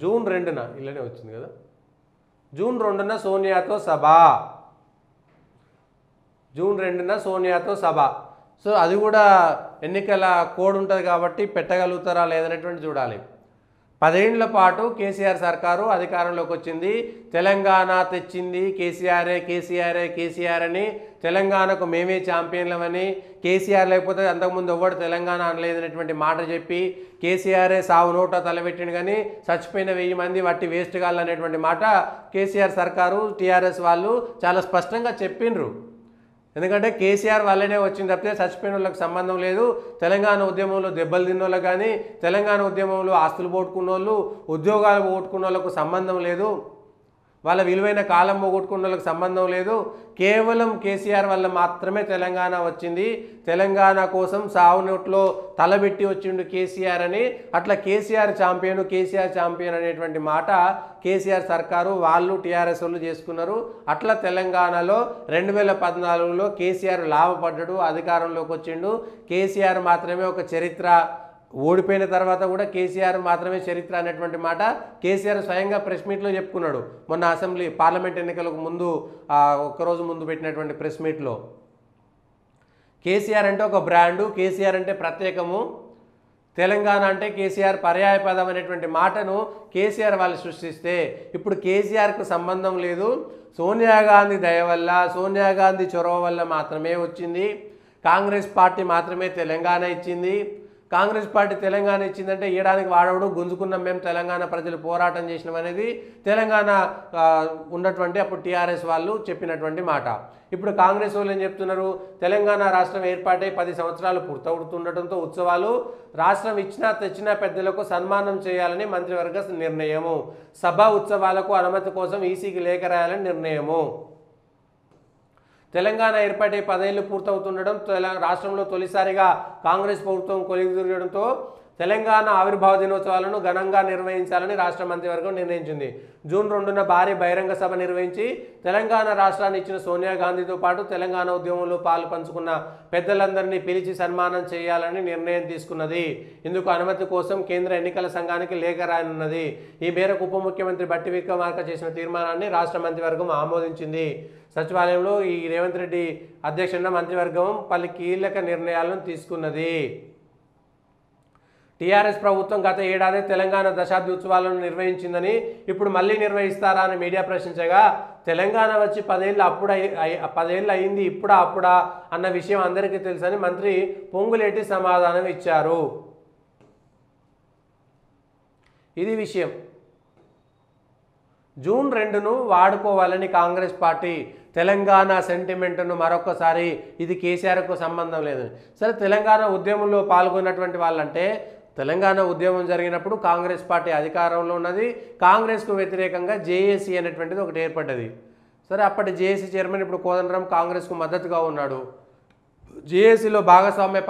June 2న ఇలానే వచ్చింది కదా. జూన్ 2న సోనియాతో సభ. జూన్ 2న సోనియాతో సభ. సో అది కూడా ఎన్నికల కోడ్ ఉంటుంది కాబట్టి పెట్టగలుగుతారా లేదనేటువంటి చూడాలి. 10 ఏళ్ల పాటు కేసీఆర్ సర్కారు అధికారంలోకి వచ్చింది. తెలంగాణ తెచ్చింది కేసీఆరే, కేసీఆరే, కేసీఆర్ అని, తెలంగాణకు మేమే ఛాంపియన్లమని, కేసీఆర్ లేకపోతే అంతకుముందు ఎవడు తెలంగాణ అనలేదనేటువంటి మాట చెప్పి కేసీఆరే సావు నోట తలబెట్టిండు కానీ చచ్చిపోయిన 1000 మంది వట్టి వేస్ట్ కాళ్ళు అనేటువంటి మాట కేసీఆర్ సర్కారు టీఆర్ఎస్ వాళ్ళు చాలా స్పష్టంగా చెప్పిండ్రు. ఎందుకంటే కేసీఆర్ వల్లనే వచ్చింది తప్పితే చచ్చిపోయిన వాళ్ళకి సంబంధం లేదు. తెలంగాణ ఉద్యమంలో దెబ్బలు తిన్న వాళ్ళకి కానీ, తెలంగాణ ఉద్యమంలో ఆస్తులు పోగొట్టుకున్న వాళ్ళు, ఉద్యోగాలు పోగొట్టుకున్న వాళ్ళకు సంబంధం లేదు, వాళ్ళ విలువైన కాలం పోగొట్టుకున్న వాళ్ళకి సంబంధం లేదు. కేవలం కేసీఆర్ వల్ల మాత్రమే తెలంగాణ వచ్చింది. తెలంగాణ కోసం సావు నోట్లో తలబెట్టి వచ్చిండు కేసీఆర్ అని, అట్లా కేసీఆర్ ఛాంపియన్, కేసీఆర్ ఛాంపియన్ అనేటువంటి మాట కేసీఆర్ సర్కారు వాళ్ళు టీఆర్ఎస్ వాళ్ళు చేసుకున్నారు. అట్లా తెలంగాణలో 2014లో కేసీఆర్ లాభపడ్డాడు, అధికారంలోకి వచ్చిండు. కేసీఆర్ మాత్రమే ఒక చరిత్ర, ఓడిపోయిన తర్వాత కూడా కేసీఆర్ మాత్రమే చరిత్ర అనేటువంటి మాట కేసీఆర్ స్వయంగా ప్రెస్ మీట్లో చెప్పుకున్నాడు. మొన్న పార్లమెంట్ ఎన్నికలకు ముందు ఒక్కరోజు ముందు పెట్టినటువంటి ప్రెస్ మీట్లో కేసీఆర్ అంటే ఒక బ్రాండు, కేసీఆర్ అంటే ప్రత్యేకము, తెలంగాణ అంటే కేసీఆర్ పర్యాయ పదం అనేటువంటి మాటను కేసీఆర్ వాళ్ళు సృష్టిస్తే ఇప్పుడు కేసీఆర్కు సంబంధం లేదు. సోనియా గాంధీ దయ వల్ల, సోనియా గాంధీ చొరవ వల్ల మాత్రమే వచ్చింది. కాంగ్రెస్ పార్టీ మాత్రమే తెలంగాణ ఇచ్చింది. కాంగ్రెస్ పార్టీ తెలంగాణ ఇచ్చిందంటే ఇవ్వడానికి వాడవడు, గుంజుకున్నాం మేము, తెలంగాణ ప్రజలు పోరాటం చేసినాం అనేది తెలంగాణ ఉన్నటువంటి అప్పుడు టీఆర్ఎస్ వాళ్ళు చెప్పినటువంటి మాట. ఇప్పుడు కాంగ్రెస్ వాళ్ళు ఏం చెప్తున్నారు, తెలంగాణ రాష్ట్రం ఏర్పాటై 10 సంవత్సరాలు పూర్తవుతుండటంతో ఉత్సవాలు, రాష్ట్రం ఇచ్చినా తెచ్చినా పెద్దలకు సన్మానం చేయాలని మంత్రివర్గ నిర్ణయము, సభ ఉత్సవాలకు అనుమతి కోసం ఈసీకి లేఖ రాయాలని నిర్ణయము. తెలంగాణ ఏర్పాటై 10 ఏళ్లు పూర్తవుతుండడం, రాష్ట్రంలో తొలిసారిగా కాంగ్రెస్ ప్రభుత్వం కొలువుదీరడంతో తెలంగాణ ఆవిర్భావ దినోత్సవాలను ఘనంగా నిర్వహించాలని రాష్ట్ర మంత్రివర్గం నిర్ణయించింది. జూన్ 2న భారీ బహిరంగ సభ నిర్వహించి తెలంగాణ రాష్ట్రాన్ని ఇచ్చిన సోనియా గాంధీతో పాటు తెలంగాణ ఉద్యమంలో పాలు పంచుకున్న పెద్దలందరినీ పిలిచి సన్మానం చేయాలని నిర్ణయం తీసుకున్నది. ఇందుకు అనుమతి కోసం కేంద్ర ఎన్నికల సంఘానికి లేఖ రాయనున్నది. ఈ మేరకు ఉప ముఖ్యమంత్రి బట్టి విక్రమార్క చేసిన తీర్మానాన్ని రాష్ట్ర మంత్రివర్గం ఆమోదించింది. సచివాలయంలో ఈ రేవంత్ రెడ్డి అధ్యక్షతన మంత్రివర్గం పలు కీలక నిర్ణయాలను తీసుకున్నది. టీఆర్ఎస్ ప్రభుత్వం గత ఏడాది తెలంగాణ దశాబ్ది ఉత్సవాలను నిర్వహించిందని, ఇప్పుడు మళ్ళీ నిర్వహిస్తారా అని మీడియా ప్రశ్నించగా, తెలంగాణ వచ్చి 10 ఏళ్ళు అయింది, అప్పుడా అన్న విషయం అందరికీ తెలుసని మంత్రి పొంగులేటి సమాధానం ఇచ్చారు. ఇది విషయం. జూన్ 2ను వాడుకోవాలని కాంగ్రెస్ పార్టీ తెలంగాణ సెంటిమెంట్ను మరొకసారి, ఇది కేసీఆర్కు సంబంధం లేదు. సరే, తెలంగాణ ఉద్యమంలో పాల్గొన్నటువంటి వాళ్ళంటే, తెలంగాణ ఉద్యమం జరిగినప్పుడు కాంగ్రెస్ పార్టీ అధికారంలో ఉన్నది. కాంగ్రెస్కు వ్యతిరేకంగా జేఏసీ అనేటువంటిది ఒకటి ఏర్పడ్డది. సరే, అప్పటి జేఏసీ చైర్మన్ ఇప్పుడు కోదండరాం కాంగ్రెస్కు మద్దతుగా ఉన్నాడు. జేఏసీలో భాగస్వామ్య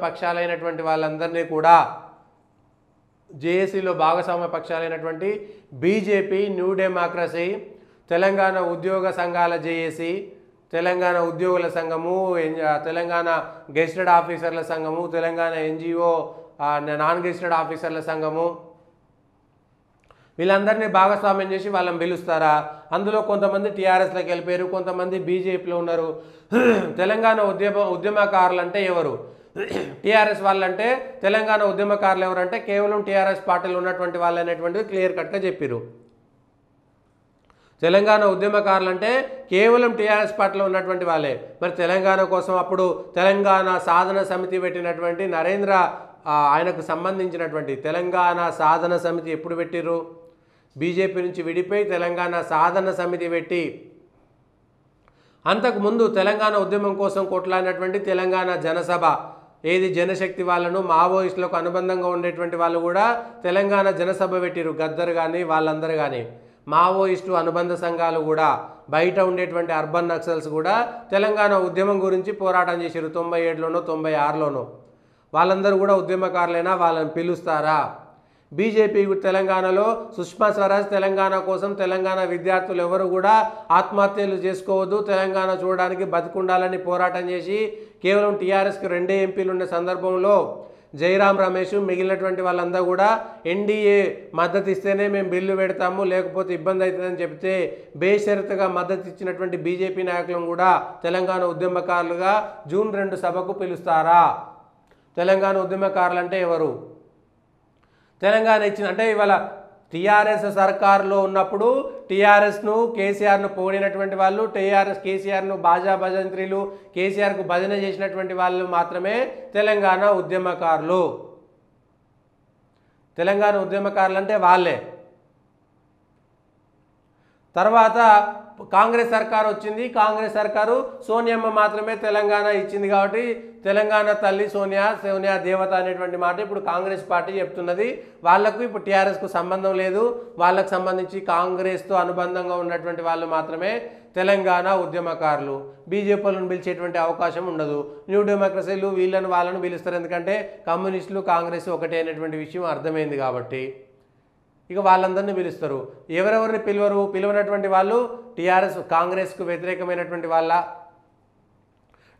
పక్షాలైనటువంటి వాళ్ళందరినీ కూడా, జేఏసీలో భాగస్వామ్య పక్షాలైనటువంటి బీజేపీ, న్యూ డెమోక్రసీ, తెలంగాణ ఉద్యోగ సంఘాల జేఏసీ, తెలంగాణ ఉద్యోగుల సంఘము, తెలంగాణ గెజిటెడ్ ఆఫీసర్ల సంఘము, తెలంగాణ ఎన్జిఓ నాన్ గెజిటెడ్ ఆఫీసర్ల సంఘము, వీళ్ళందరినీ భాగస్వామ్యం చేసి వాళ్ళని పిలుస్తారా? అందులో కొంతమంది టీఆర్ఎస్లోకి వెళ్ళిపోయారు, కొంతమంది బీజేపీలో ఉన్నారు. తెలంగాణ ఉద్యమకారులు అంటే ఎవరు? టీఆర్ఎస్ వాళ్ళంటే తెలంగాణ ఉద్యమకారులు ఎవరంటే కేవలం టీఆర్ఎస్ పార్టీలో ఉన్నటువంటి వాళ్ళు అనేటువంటిది క్లియర్ కట్గా చెప్పారు. తెలంగాణ ఉద్యమకారులు అంటే కేవలం టీఆర్ఎస్ పార్టీలో ఉన్నటువంటి వాళ్ళే. మరి తెలంగాణ కోసం అప్పుడు తెలంగాణ సాధన సమితి పెట్టినటువంటి నరేంద్ర, ఆయనకు సంబంధించినటువంటి తెలంగాణ సాధన సమితి ఎప్పుడు పెట్టిర్రు? బీజేపీ నుంచి విడిపోయి తెలంగాణ సాధన సమితి పెట్టి, అంతకుముందు తెలంగాణ ఉద్యమం కోసం కొట్లాడినటువంటి తెలంగాణ జనసభ, ఏది జనశక్తి వాళ్ళను, మావోయిస్టులకు అనుబంధంగా ఉండేటువంటి వాళ్ళు కూడా తెలంగాణ జనసభ పెట్టిరు. గద్దర్ కానీ వాళ్ళందరూ కానీ, మావోయిస్టు అనుబంధ సంఘాలు కూడా, బయట ఉండేటువంటి అర్బన్ నక్సల్స్ కూడా తెలంగాణ ఉద్యమం గురించి పోరాటం చేశారు. 97లోనో 96లోనో వాళ్ళందరూ కూడా ఉద్యమకారులైనా వాళ్ళని పిలుస్తారా? బీజేపీ తెలంగాణలో సుష్మా స్వరాజ్ తెలంగాణ కోసం తెలంగాణ విద్యార్థులు ఎవరు కూడా ఆత్మహత్యలు చేసుకోవద్దు, తెలంగాణ చూడడానికి బతికుండాలని పోరాటం చేసి కేవలం టీఆర్ఎస్కి 2 ఎంపీలు ఉన్న సందర్భంలో జయరాం రమేష్ మిగిలినటువంటి వాళ్ళందరూ కూడా ఎన్డీఏ మద్దతు ఇస్తేనే మేము బిల్లు పెడతాము, లేకపోతే ఇబ్బంది అవుతుందని చెప్తే బేషరతుగా మద్దతు ఇచ్చినటువంటి బీజేపీ నాయకులను కూడా తెలంగాణ ఉద్యమకారులుగా జూన్ 2 సభకు పిలుస్తారా? తెలంగాణ ఉద్యమకారులు అంటే ఎవరు? తెలంగాణ ఇచ్చిన అంటే ఇవాళ టీఆర్ఎస్ సర్కారులో ఉన్నప్పుడు టీఆర్ఎస్ను కేసీఆర్ను పోడినటువంటి వాళ్ళు, కేసీఆర్ను బాజా భజంత్రీలు, కేసీఆర్కు భజన చేసినటువంటి వాళ్ళు మాత్రమే తెలంగాణ ఉద్యమకారులు. తెలంగాణ ఉద్యమకారులు అంటే వాళ్ళే. తర్వాత కాంగ్రెస్ సర్కారు వచ్చింది. కాంగ్రెస్ సర్కారు సోనియమ్మ మాత్రమే తెలంగాణ ఇచ్చింది కాబట్టి తెలంగాణ తల్లి సోనియా దేవత అనేటువంటి మాట ఇప్పుడు కాంగ్రెస్ పార్టీ చెప్తున్నది. వాళ్లకు ఇప్పుడు టీఆర్ఎస్కు సంబంధం లేదు. వాళ్ళకు సంబంధించి కాంగ్రెస్తో అనుబంధంగా ఉన్నటువంటి వాళ్ళు మాత్రమే తెలంగాణ ఉద్యమకారులు. బీజేపీలను పిలిచేటువంటి అవకాశం ఉండదు. న్యూ డెమోక్రసీలు వీళ్ళను వాళ్ళను పిలుస్తారు. ఎందుకంటే కమ్యూనిస్టులు కాంగ్రెస్ ఒకటే అనేటువంటి విషయం అర్థమైంది కాబట్టి ఇక వాళ్ళందరినీ పిలుస్తారు. ఎవరెవరిని పిలవనటువంటి వాళ్ళు టీఆర్ఎస్ కాంగ్రెస్కు వ్యతిరేకమైనటువంటి వాళ్ళ,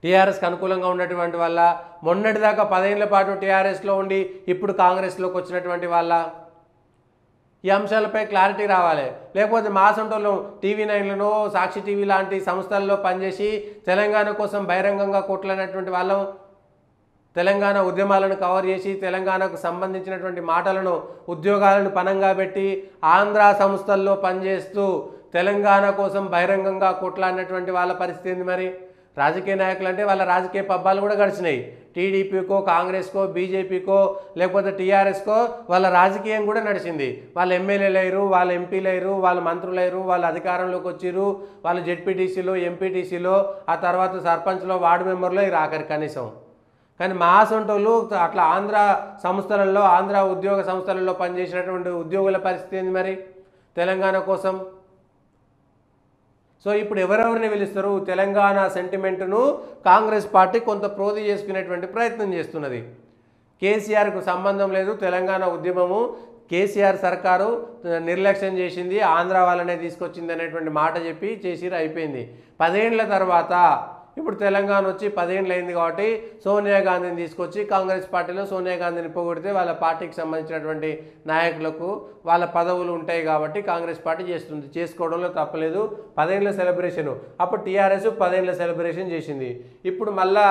టీఆర్ఎస్కి అనుకూలంగా ఉన్నటువంటి వాళ్ళ, మొన్నటిదాకా 10 ఏళ్ల పాటు టీఆర్ఎస్లో ఉండి ఇప్పుడు కాంగ్రెస్లోకి వచ్చినటువంటి వాళ్ళ, ఈ అంశాలపై క్లారిటీ రావాలి. లేకపోతే మా సొంతలో TV9లను సాక్షి టీవీ లాంటి సంస్థల్లో పనిచేసి తెలంగాణ కోసం బహిరంగంగా కొట్లాడినటువంటి వాళ్ళం, తెలంగాణ ఉద్యమాలను కవర్ చేసి తెలంగాణకు సంబంధించినటువంటి మాటలను ఉద్యోగాలను పనంగా పెట్టి ఆంధ్ర సంస్థల్లో పనిచేస్తూ తెలంగాణ కోసం బహిరంగంగా కొట్లాడినటువంటి వాళ్ళ పరిస్థితి ఏంది? మరి రాజకీయ నాయకులు అంటే వాళ్ళ రాజకీయ పబ్బాలు కూడా గడిచినాయి. టీడీపీకో కాంగ్రెస్కో బీజేపీకో లేకపోతే టీఆర్ఎస్కో వాళ్ళ రాజకీయం కూడా నడిచింది. వాళ్ళ ఎమ్మెల్యేలు అయ్యారు, వాళ్ళ ఎంపీలు అయ్యారు, వాళ్ళ మంత్రులు అయ్యారు, వాళ్ళ అధికారంలోకి వచ్చిర్రు, వాళ్ళు జెడ్పీటీసీలో ఎంపీటీసీలో ఆ తర్వాత సర్పంచ్లో వార్డు మెంబర్లో అయ్యారు ఆఖరి కనీసం. కానీ మా సొంటోళ్ళు అట్లా ఆంధ్ర సంస్థలలో ఆంధ్ర ఉద్యోగ సంస్థలలో పనిచేసినటువంటి ఉద్యోగుల పరిస్థితి ఏంది మరి తెలంగాణ కోసం? సో ఇప్పుడు ఎవరెవరిని పిలుస్తారు? తెలంగాణ సెంటిమెంట్ను కాంగ్రెస్ పార్టీ కొంత ప్రోధి చేసుకునేటువంటి ప్రయత్నం చేస్తున్నది. కేసీఆర్కు సంబంధం లేదు తెలంగాణ ఉద్యమము, కేసీఆర్ సర్కారు నిర్లక్ష్యం చేసింది, ఆంధ్ర వాళ్ళనే తీసుకొచ్చింది అనేటువంటి మాట చెప్పి చేసిరు, అయిపోయింది. 10 ఏళ్ల తర్వాత ఇప్పుడు తెలంగాణ వచ్చి 10 ఏళ్ళు అయింది కాబట్టి సోనియా గాంధీని తీసుకొచ్చి కాంగ్రెస్ పార్టీలో సోనియా గాంధీని పోగొడితే వాళ్ళ పార్టీకి సంబంధించినటువంటి నాయకులకు వాళ్ళ పదవులు ఉంటాయి కాబట్టి కాంగ్రెస్ పార్టీ చేస్తుంది. చేసుకోవడంలో తప్పలేదు. 10 ఏళ్ల సెలబ్రేషను అప్పుడు టీఆర్ఎస్ 10 ఏళ్ల సెలబ్రేషన్ చేసింది. ఇప్పుడు మళ్ళా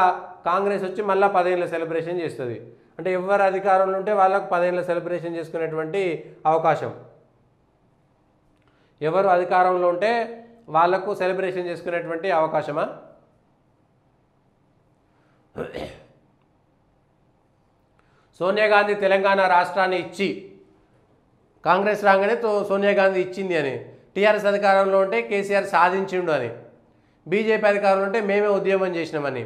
కాంగ్రెస్ వచ్చి మళ్ళీ 10 ఏళ్ల సెలబ్రేషన్ చేస్తుంది. అంటే ఎవరు అధికారంలో ఉంటే వాళ్ళకు 10 ఏళ్ల సెలబ్రేషన్ చేసుకునేటువంటి అవకాశం, ఎవరు అధికారంలో ఉంటే వాళ్లకు సెలబ్రేషన్ చేసుకునేటువంటి అవకాశమా? సోనియా గాంధీ తెలంగాణ రాష్ట్రాన్ని ఇచ్చి కాంగ్రెస్ రాగానే సోనియా గాంధీ ఇచ్చింది అని, టీఆర్ఎస్ అధికారంలో ఉంటే కేసీఆర్ సాధించిండు అని, బీజేపీ అధికారంలో ఉంటే మేమే ఉద్యమం చేసినామని,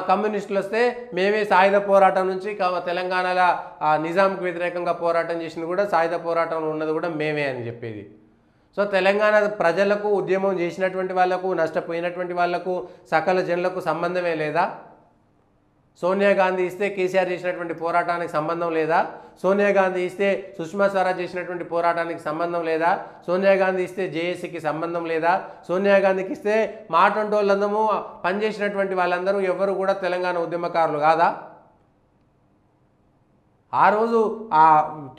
కమ్యూనిస్టులు వస్తే మేమే సాయుధ పోరాటం నుంచి తెలంగాణలో నిజాంకు వ్యతిరేకంగా పోరాటం చేసింది కూడా సాయుధ పోరాటంలో ఉన్నది కూడా మేమే అని చెప్పేది. సో తెలంగాణ ప్రజలకు ఉద్యమం చేసినటువంటి వాళ్లకు నష్టపోయినటువంటి వాళ్లకు సకల జనులకు సంబంధమే లేదా? సోనియా గాంధీ ఇస్తే కేసీఆర్ చేసినటువంటి పోరాటానికి సంబంధం లేదా? సోనియా గాంధీ ఇస్తే సుష్మా స్వరాజ్ చేసినటువంటి పోరాటానికి సంబంధం లేదా? సోనియా గాంధీ ఇస్తే జేఏసీకి సంబంధం లేదా? సోనియా గాంధీకి ఇస్తే మాటంటూ వాళ్ళందరూ పనిచేసినటువంటి వాళ్ళందరూ ఎవరు కూడా తెలంగాణ ఉద్యమకారులు కాదా? ఆ రోజు ఆ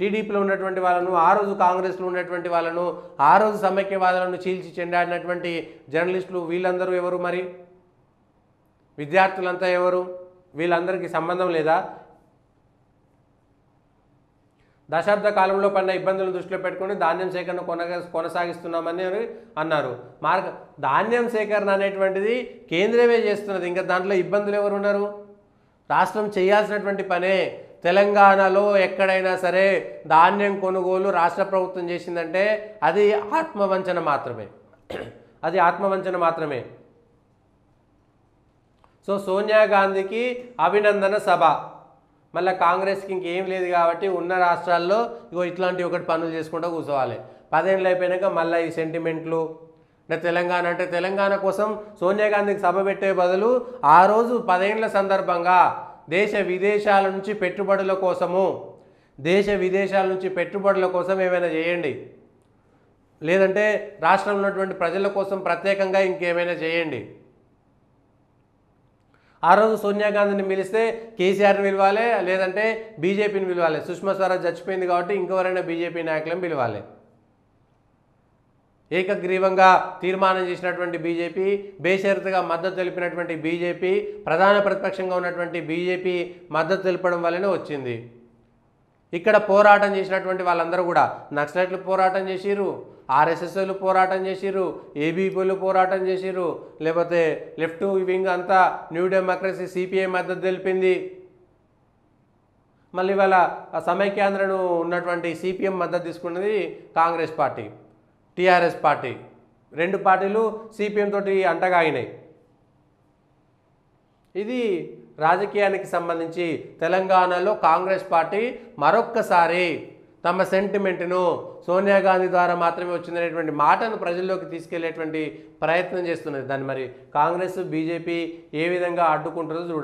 టీడీపీలో ఉన్నటువంటి వాళ్ళను, ఆ రోజు కాంగ్రెస్లో ఉన్నటువంటి వాళ్ళను, ఆ రోజు సమైక్యవాదులను చీల్చి చెండాడినటువంటి జర్నలిస్టులు వీళ్ళందరూ ఎవరు? మరి విద్యార్థులంతా ఎవరు? వీళ్ళందరికీ సంబంధం లేదా? దశాబ్ద కాలంలో పడిన ఇబ్బందులను దృష్టిలో పెట్టుకుని ధాన్యం సేకరణ కొనసాగిస్తున్నామని అన్నారు. ధాన్యం సేకరణ అనేటువంటిది కేంద్రమే చేస్తున్నది, ఇంకా దాంట్లో ఇబ్బందులు ఎవరు ఉన్నారు? రాష్ట్రం చేయాల్సినటువంటి పనే. తెలంగాణలో ఎక్కడైనా సరే ధాన్యం కొనుగోలు రాష్ట్ర ప్రభుత్వం చేసిందంటే అది ఆత్మవంచన మాత్రమే, అది ఆత్మవంచన మాత్రమే. సో సోనియా గాంధీకి అభినందన సభ, మళ్ళీ కాంగ్రెస్కి ఇంకేం లేదు కాబట్టి ఉన్న రాష్ట్రాల్లో ఇగో ఇట్లాంటి ఒకటి పనులు చేసుకుంటూ కూర్చోవాలి. 10 ఏళ్ళు అయిపోయాక మళ్ళీ ఈ సెంటిమెంట్లు అంటే తెలంగాణ కోసం సోనియా గాంధీకి సభ పెట్టే బదులు ఆ రోజు 10 ఏళ్ల సందర్భంగా దేశ విదేశాల నుంచి పెట్టుబడుల కోసం ఏమైనా చేయండి, లేదంటే రాష్ట్రంలో ఉన్నటువంటి ప్రజల కోసం ప్రత్యేకంగా ఇంకేమైనా చేయండి. ఆ రోజు సోనియా గాంధీని పిలిస్తే కేసీఆర్ని పిలవాలి, లేదంటే బీజేపీని పిలవాలి. సుష్మా స్వరాజ్ చచ్చిపోయింది కాబట్టి ఇంకెవరైనా బీజేపీ నాయకులను పిలవాలి. ఏకగ్రీవంగా తీర్మానం చేసినటువంటి బీజేపీ, బేషరతుగా మద్దతు తెలిపినటువంటి బీజేపీ, ప్రధాన ప్రతిపక్షంగా ఉన్నటువంటి బీజేపీ మద్దతు తెలపడం వల్లనే వచ్చింది. ఇక్కడ పోరాటం చేసినటువంటి వాళ్ళందరూ కూడా నక్సలైట్లు పోరాటం చేసిర్రు, ఆర్ఎస్ఎస్లు పోరాటం చేసిర్రు, ఏబీపీలు పోరాటం చేసిర్రు, లేకపోతే లెఫ్ట్ వింగ్ అంతా న్యూ డెమోక్రసీ సిపిఐ మద్దతు తెలిపింది. మళ్ళీ వాళ్ళ సమైక్యాంధ్రను ఉన్నటువంటి సిపిఎం మద్దతు తీసుకున్నది కాంగ్రెస్ పార్టీ, టీఆర్ఎస్ పార్టీ. రెండు పార్టీలు సిపిఎం తోటి అంటగాగినాయి. ఇది రాజకీయానికి సంబంధించి తెలంగాణలో కాంగ్రెస్ పార్టీ మరొక్కసారి తమ సెంటిమెంట్ను సోనియా గాంధీ ద్వారా మాత్రమే వచ్చిందనేటువంటి మాటను ప్రజల్లోకి తీసుకెళ్లేటువంటి ప్రయత్నం చేస్తున్నది. దాన్ని మరి కాంగ్రెస్ బీజేపీ ఏ విధంగా అడ్డుకుంటుందో చూడాలి.